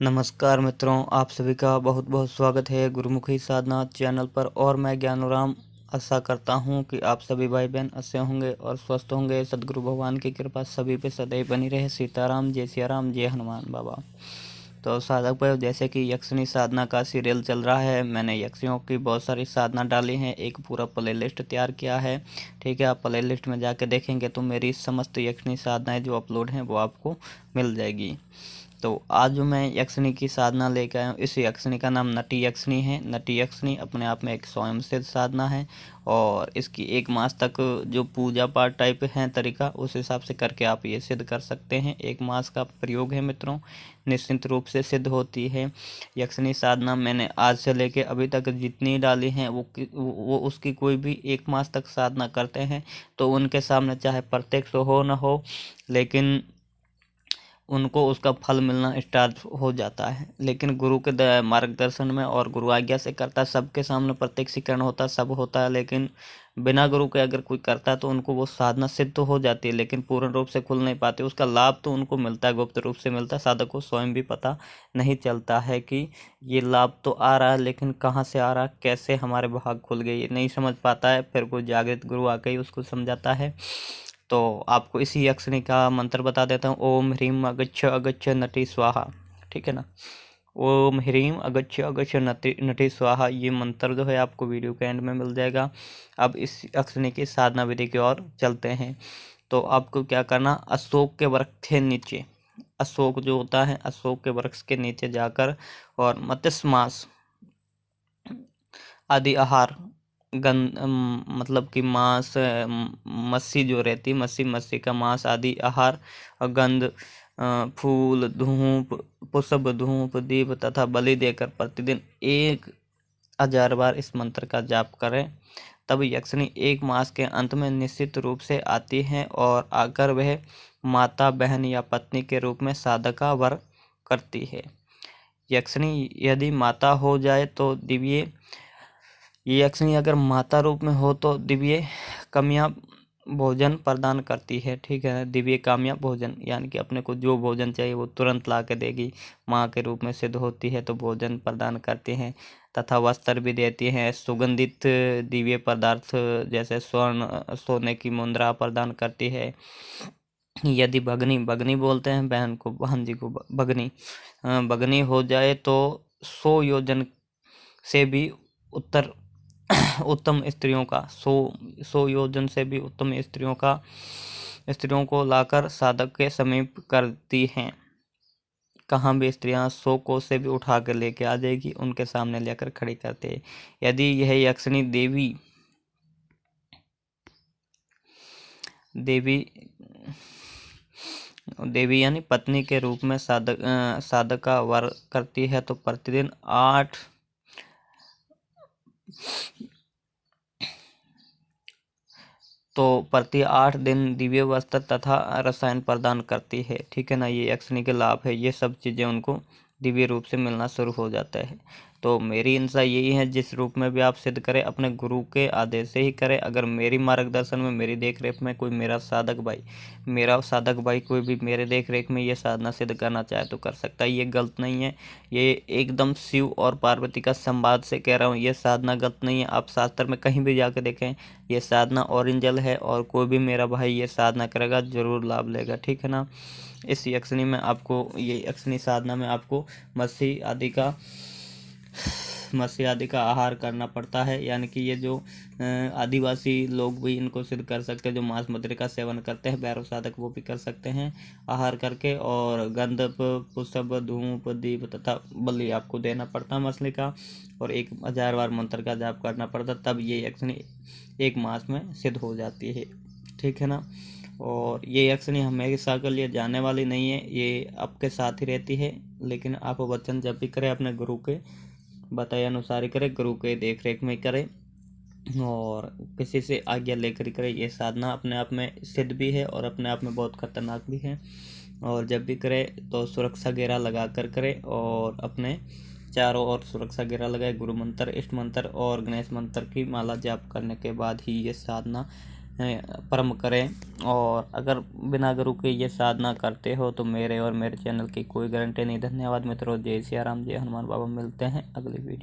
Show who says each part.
Speaker 1: नमस्कार मित्रों, आप सभी का बहुत बहुत स्वागत है गुरुमुखी साधना चैनल पर। और मैं ज्ञानूराम आशा करता हूं कि आप सभी भाई बहन अच्छे होंगे और स्वस्थ होंगे। सद्गुरु भगवान की कृपा सभी पे सदैव बनी रहे। सीताराम, जय सियाराम, जय हनुमान बाबा। तो साधक भाई, जैसे कि यक्षिणी साधना का सीरियल चल रहा है, मैंने यक्षियों की बहुत सारी साधना डाली हैं, एक पूरा प्ले लिस्ट तैयार किया है। ठीक है, आप प्ले लिस्ट में जाके देखेंगे तो मेरी समस्त यक्षिणी साधनाएं जो अपलोड हैं वो आपको मिल जाएगी। तो आज जो मैं यक्षिणी की साधना लेकर आया हूँ, इस यक्षिणी का नाम नटी यक्षिणी है। नटी यक्षिणी अपने आप में एक स्वयं सिद्ध साधना है और इसकी 1 मास तक जो पूजा पाठ टाइप है तरीका, उस हिसाब से करके आप ये सिद्ध कर सकते हैं। 1 मास का प्रयोग है मित्रों, निश्चिंत रूप से सिद्ध होती है यक्षिणी साधना। मैंने आज से लेके अभी तक जितनी डाली हैं वो उसकी कोई भी 1 मास तक साधना करते हैं तो उनके सामने चाहे प्रत्यक्ष हो न हो, लेकिन उनको उसका फल मिलना स्टार्ट हो जाता है। लेकिन गुरु के मार्गदर्शन में और गुरु आज्ञा से करता, सबके सामने प्रत्यक्षीकरण होता, सब होता है। लेकिन बिना गुरु के अगर कोई करता है तो उनको वो साधना सिद्ध तो हो जाती है, लेकिन पूर्ण रूप से खुल नहीं पाती। उसका लाभ तो उनको मिलता है, गुप्त रूप से मिलता है। साधक को स्वयं भी पता नहीं चलता है कि ये लाभ तो आ रहा है, लेकिन कहाँ से आ रहा है, कैसे हमारे भाग खुल गए, ये नहीं समझ पाता है। फिर कोई जागृत गुरु आके ही उसको समझाता है। तो आपको इसी यक्षिणी का मंत्र बता देता हूँ। ओम ह्रीम अगच्छ अगच्छ नटी स्वाहा। ठीक है ना, ओम ह्रीम अगच्छ अगच्छ नटी स्वाहा, ये मंत्र जो है आपको वीडियो के एंड में मिल जाएगा। अब इस यक्षिणी की साधना विधि की ओर चलते हैं। तो आपको क्या करना, अशोक के वृक्ष के नीचे, अशोक जो होता है, अशोक के वृक्ष के नीचे जाकर और मत्स्य मांस आदि आहार, गंध मतलब कि मांस, मच्छी जो रहती है, मच्छी का मांस आदि आहार, गंध, फूल, धूप, पुष्प, धूप, दीप तथा बलि देकर प्रतिदिन 1000 बार इस मंत्र का जाप करें। तब यक्षिणी 1 मास के अंत में निश्चित रूप से आती है और आकर वह माता, बहन या पत्नी के रूप में साधक का वर करती है। यक्षिणी यदि माता हो जाए तो दिव्य, ये यक्षिणी अगर माता रूप में हो तो दिव्य कामयाब भोजन प्रदान करती है। ठीक है, दिव्य कामयाब भोजन यानी कि अपने को जो भोजन चाहिए वो तुरंत ला के देगी। माँ के रूप में सिद्ध होती है तो भोजन प्रदान करती हैं तथा वस्त्र भी देती हैं। सुगंधित दिव्य पदार्थ जैसे स्वर्ण, सोने की मुद्रा प्रदान करती है। यदि भगनी, भगनी बोलते हैं बहन को, बहन जी को भगनी, भगनी हो जाए तो 100 योजन से भी उत्तर उत्तम स्त्रियों का, 100 योजन से भी उत्तम स्त्रियों को लाकर साधक के समीप करती हैं। कहाँ भी स्त्रियां 100 कोस से भी उठा कर लेके आ जाएगी, उनके सामने लेकर खड़ी करते हैं। यदि यह यक्षिणी देवी यानी पत्नी के रूप में साधक का वर करती है तो प्रतिदिन 8 प्रति 8 दिन दिव्य वस्त्र तथा रसायन प्रदान करती है। ठीक है ना, ये यक्षिणी के लाभ है। ये सब चीज़ें उनको दिव्य रूप से मिलना शुरू हो जाता है। तो मेरी इनसा यही है, जिस रूप में भी आप सिद्ध करें अपने गुरु के आदेश से ही करें। अगर मेरी मार्गदर्शन में, मेरी देख रेख में कोई मेरा साधक भाई कोई भी मेरे देख रेख में ये साधना सिद्ध करना चाहे तो कर सकता है। ये गलत नहीं है, ये एकदम शिव और पार्वती का संवाद से कह रहा हूँ। ये साधना गलत नहीं है। आप शास्त्र में कहीं भी जाकर देखें, ये साधना ओरिजिनल है और कोई भी मेरा भाई ये साधना करेगा जरूर लाभ लेगा। ठीक है ना, इस यक्षिणी में आपको, ये यक्षिणी साधना में आपको मत्स्य आदि का आहार करना पड़ता है। यानी कि ये जो आदिवासी लोग भी इनको सिद्ध कर सकते हैं, जो मांस मदिरा का सेवन करते हैं, भैरव साधक, वो भी कर सकते हैं आहार करके। और गंधप, पुष्प, धूप, दीप तथा बलि आपको देना पड़ता है मछली का, और 1000 बार मंत्र का जाप करना पड़ता, तब ये यक्षिणी 1 मास में सिद्ध हो जाती है। ठीक है ना, और ये यक्षिणी हमेशा के लिए जाने वाली नहीं है, ये आपके साथ ही रहती है। लेकिन आप वचन जब भी करें अपने गुरु के बताए अनुसार ही करें, गुरु के देख रेख में करें और किसी से आज्ञा लेकर करें। ये साधना अपने आप में सिद्ध भी है और अपने आप में बहुत खतरनाक भी है। और जब भी करें तो सुरक्षा घेरा लगा कर करें और अपने चारों ओर सुरक्षा घेरा लगाए। गुरु मंत्र, इष्ट मंत्र और गणेश मंत्र की माला जाप करने के बाद ही ये साधना परम करें। और अगर बिना गुरु के ये साधना करते हो तो मेरे और मेरे चैनल की कोई गारंटी नहीं। धन्यवाद मित्रों। जय सिया राम, जय हनुमान बाबा। मिलते हैं अगली वीडियो।